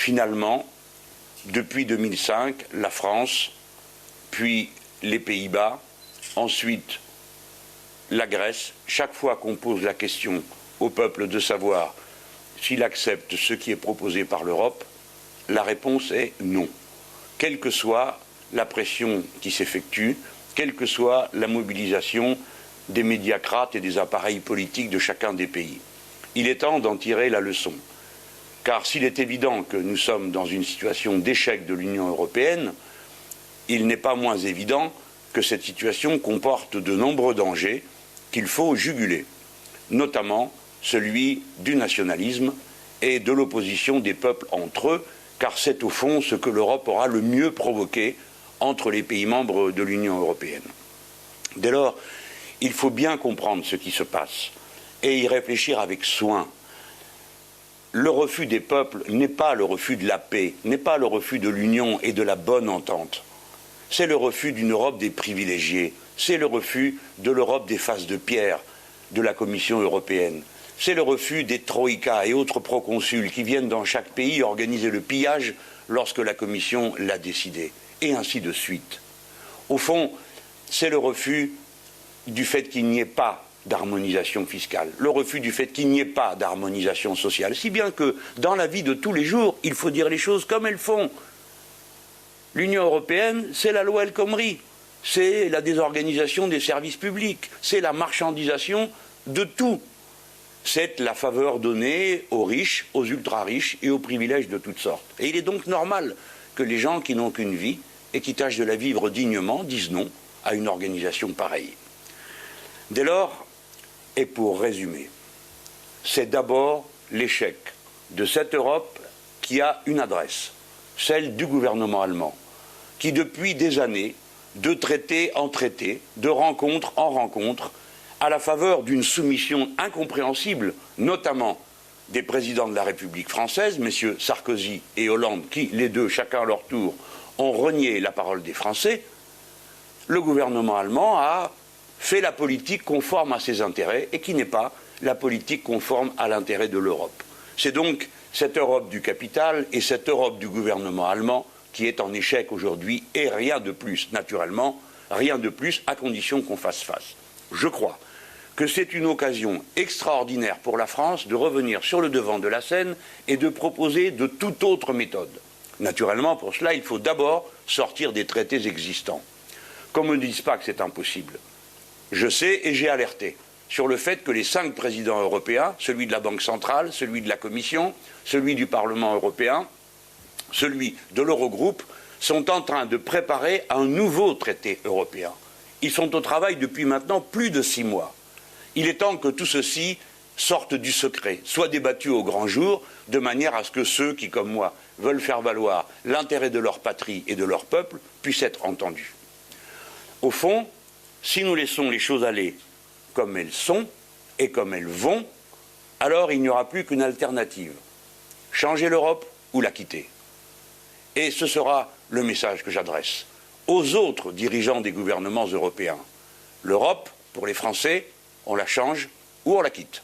finalement, depuis 2005, la France, puis les Pays-Bas, ensuite la Grèce, chaque fois qu'on pose la question au peuple de savoir s'il accepte ce qui est proposé par l'Europe, la réponse est non. Quelle que soit la pression qui s'effectue, quelle que soit la mobilisation des médiacrates et des appareils politiques de chacun des pays. Il est temps d'en tirer la leçon. Car s'il est évident que nous sommes dans une situation d'échec de l'Union européenne, il n'est pas moins évident que cette situation comporte de nombreux dangers qu'il faut juguler, notamment celui du nationalisme et de l'opposition des peuples entre eux, car c'est au fond ce que l'Europe aura le mieux provoqué entre les pays membres de l'Union européenne. Dès lors, il faut bien comprendre ce qui se passe et y réfléchir avec soin. Le refus des peuples n'est pas le refus de la paix, n'est pas le refus de l'union et de la bonne entente. C'est le refus d'une Europe des privilégiés, c'est le refus de l'Europe des faces de pierre de la Commission européenne. C'est le refus des troïkas et autres proconsuls qui viennent dans chaque pays organiser le pillage lorsque la Commission l'a décidé, et ainsi de suite. Au fond, c'est le refus du fait qu'il n'y ait pas d'harmonisation fiscale, le refus du fait qu'il n'y ait pas d'harmonisation sociale, si bien que dans la vie de tous les jours, il faut dire les choses comme elles font. L'Union européenne, c'est la loi El Khomri, c'est la désorganisation des services publics, c'est la marchandisation de tout. C'est la faveur donnée aux riches, aux ultra-riches et aux privilèges de toutes sortes. Et il est donc normal que les gens qui n'ont qu'une vie et qui tâchent de la vivre dignement disent non à une organisation pareille. Dès lors, et pour résumer, c'est d'abord l'échec de cette Europe qui a une adresse, celle du gouvernement allemand, qui depuis des années, de traité en traité, de rencontre en rencontre, à la faveur d'une soumission incompréhensible, notamment des présidents de la République française, messieurs Sarkozy et Hollande, qui, les deux, chacun à leur tour, ont renié la parole des Français, le gouvernement allemand a fait la politique conforme à ses intérêts et qui n'est pas la politique conforme à l'intérêt de l'Europe. C'est donc cette Europe du capital et cette Europe du gouvernement allemand qui est en échec aujourd'hui et rien de plus, naturellement, rien de plus à condition qu'on fasse face. Je crois que c'est une occasion extraordinaire pour la France de revenir sur le devant de la scène et de proposer de toute autre méthode. Naturellement, pour cela, il faut d'abord sortir des traités existants. Qu'on ne me dise pas que c'est impossible. Je sais et j'ai alerté sur le fait que les 5 présidents européens, celui de la Banque centrale, celui de la Commission, celui du Parlement européen, celui de l'Eurogroupe, sont en train de préparer un nouveau traité européen. Ils sont au travail depuis maintenant plus de 6 mois. Il est temps que tout ceci sorte du secret, soit débattu au grand jour, de manière à ce que ceux qui, comme moi, veulent faire valoir l'intérêt de leur patrie et de leur peuple puissent être entendus. Au fond, si nous laissons les choses aller comme elles sont et comme elles vont, alors il n'y aura plus qu'une alternative. Changer l'Europe ou la quitter. Et ce sera le message que j'adresse aux autres dirigeants des gouvernements européens. L'Europe, pour les Français, on la change ou on la quitte.